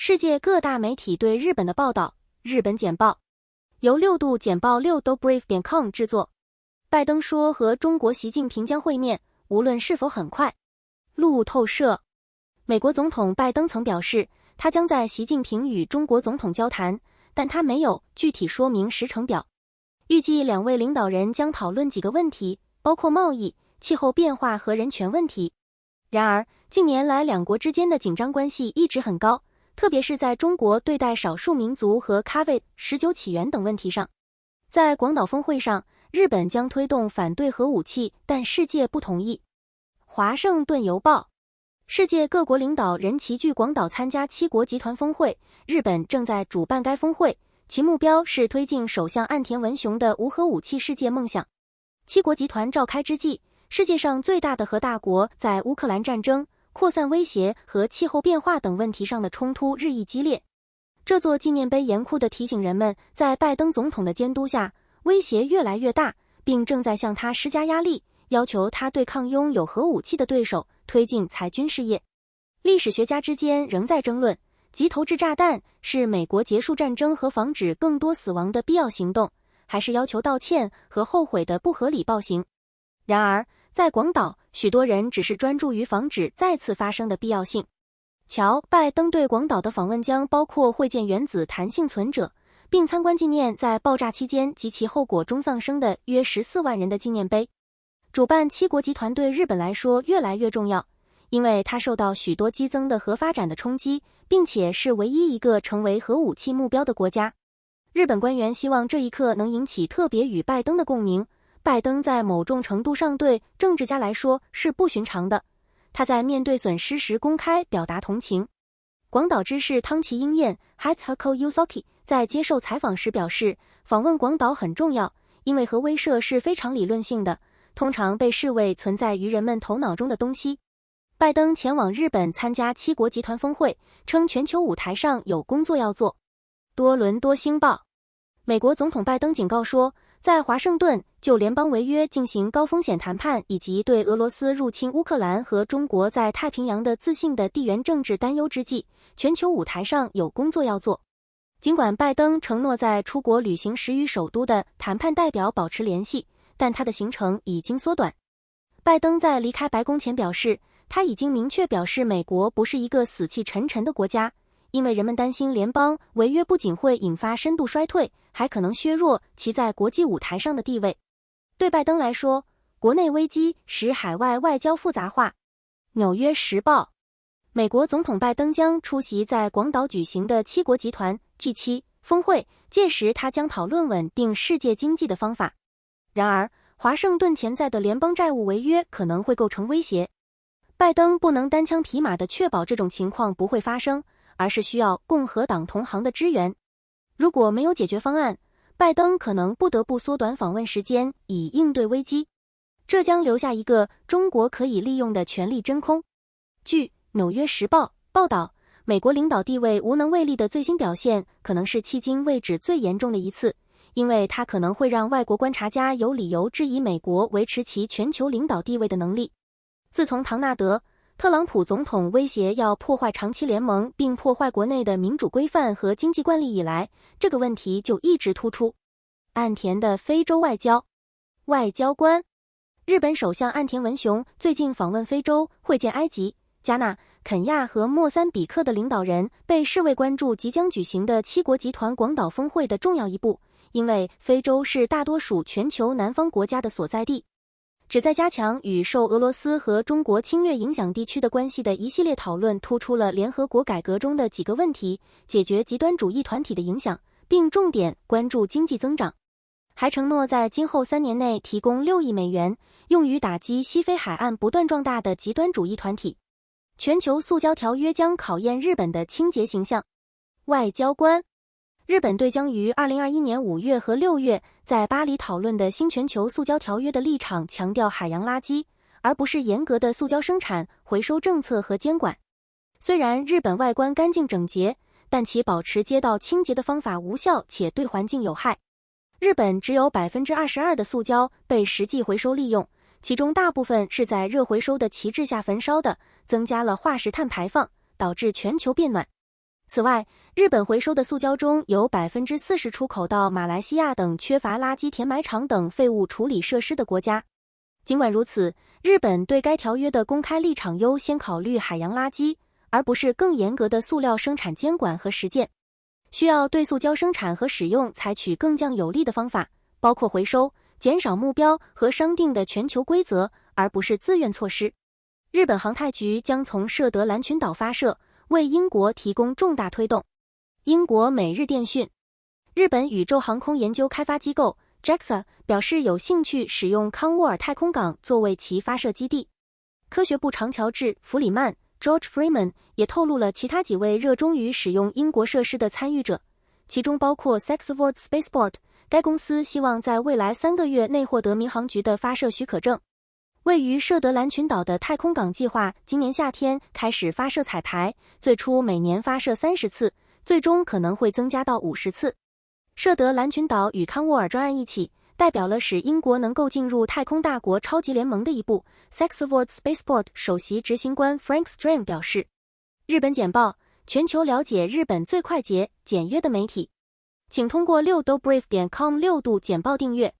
世界各大媒体对日本的报道，日本简报由6度简报6dobrief.com 制作。拜登说和中国习近平将会面，无论是否很快。路透社，美国总统拜登曾表示，他将在习近平与中国总统交谈，但他没有具体说明时程表。预计两位领导人将讨论几个问题，包括贸易、气候变化和人权问题。然而，近年来两国之间的紧张关系一直很高，特别是在中国对待少数民族和 COVID-19 起源等问题上。在广岛峰会上，日本将推动反对核武器，但世界不同意。华盛顿邮报，世界各国领导人齐聚广岛参加七国集团峰会，日本正在主办该峰会，其目标是推进首相岸田文雄的无核武器世界梦想。七国集团召开之际，世界上最大的核大国在乌克兰战争、扩散威胁和气候变化等问题上的冲突日益激烈。这座纪念碑严酷地提醒人们，在拜登总统的监督下，威胁越来越大，并正在向他施加压力，要求他对抗拥有核武器的对手推进裁军事业。历史学家之间仍在争论，即投掷炸弹是美国结束战争和防止更多死亡的必要行动，还是要求道歉和后悔的不合理暴行。然而，在广岛，许多人只是专注于防止再次发生的必要性。瞧，拜登对广岛的访问将包括会见原子弹幸存者，并参观纪念在爆炸期间及其后果中丧生的约14万人的纪念碑。主办七国集团对日本来说越来越重要，因为它受到许多激增的核发展的冲击，并且是唯一一个成为核武器目标的国家。日本官员希望这一刻能引起特别与拜登的共鸣。拜登在某种程度上对政治家来说是不寻常的，他在面对损失时公开表达同情。广岛知事汤崎英彦 Hachiko Yusuke 在接受采访时表示，访问广岛很重要，因为核威慑是非常理论性的，通常被视为存在于人们头脑中的东西。拜登前往日本参加七国集团峰会，称全球舞台上有工作要做。多伦多星报，美国总统拜登警告说，在华盛顿就联邦违约进行高风险谈判，以及对俄罗斯入侵乌克兰和中国在太平洋的自信的地缘政治担忧之际，全球舞台上有工作要做。尽管拜登承诺在出国旅行时与首都的谈判代表保持联系，但他的行程已经缩短。拜登在离开白宫前表示，他已经明确表示美国不是一个死气沉沉的国家，因为人们担心联邦违约不仅会引发深度衰退，还可能削弱其在国际舞台上的地位。对拜登来说，国内危机使海外外交复杂化。纽约时报，美国总统拜登将出席在广岛举行的七国集团 G7 峰会，届时他将讨论稳定世界经济的方法。然而，华盛顿潜在的联邦债务违约可能会构成威胁。拜登不能单枪匹马地确保这种情况不会发生，而是需要共和党同行的支援。如果没有解决方案，拜登可能不得不缩短访问时间以应对危机，这将留下一个中国可以利用的权力真空。据《纽约时报》报道，美国领导地位无能为力的最新表现可能是迄今为止最严重的一次，因为它可能会让外国观察家有理由质疑美国维持其全球领导地位的能力。自从唐纳德·特朗普总统威胁要破坏长期联盟并破坏国内的民主规范和经济惯例以来，这个问题就一直突出。岸田的非洲外交官，日本首相岸田文雄最近访问非洲，会见埃及、加纳、肯亚和莫桑比克的领导人，被视为关注即将举行的七国集团广岛峰会的重要一步，因为非洲是大多数全球南方国家的所在地。旨在加强与受俄罗斯和中国侵略影响地区的关系的一系列讨论突出了联合国改革中的几个问题，解决极端主义团体的影响，并重点关注经济增长，还承诺在今后3年内提供6亿美元，用于打击西非海岸不断壮大的极端主义团体。全球塑胶条约将考验日本的清洁形象。外交官，日本队将于2021年5月和6月在巴黎讨论的新全球塑胶条约的立场强调海洋垃圾，而不是严格的塑胶生产、回收政策和监管。虽然日本外观干净整洁，但其保持街道清洁的方法无效且对环境有害。日本只有 22% 的塑胶被实际回收利用，其中大部分是在热回收的旗帜下焚烧的，增加了化石碳排放，导致全球变暖。此外，日本回收的塑胶中有 40% 出口到马来西亚等缺乏垃圾填埋场等废物处理设施的国家。尽管如此，日本对该条约的公开立场优先考虑海洋垃圾，而不是更严格的塑料生产监管和实践。需要对塑胶生产和使用采取更强有力的方法，包括回收、减少目标和商定的全球规则，而不是自愿措施。日本航太局将从设得兰群岛发射，为英国提供重大推动。英国每日电讯，日本宇宙航空研究开发机构 JAXA 表示有兴趣使用康沃尔太空港作为其发射基地。科学部长乔治·弗里曼 George Freeman 也透露了其他几位热衷于使用英国设施的参与者，其中包括 Saxford Spaceport， 该公司希望在未来3个月内获得民航局的发射许可证。位于设得兰群岛的太空港计划今年夏天开始发射彩排，最初每年发射30次，最终可能会增加到50次。设得兰群岛与康沃尔专案一起，代表了使英国能够进入太空大国超级联盟的一步。Saxford Spaceport 首席执行官 Frank String 表示。日本简报，全球了解日本最快捷、简约的媒体。请通过6dobrief.com6度简报订阅。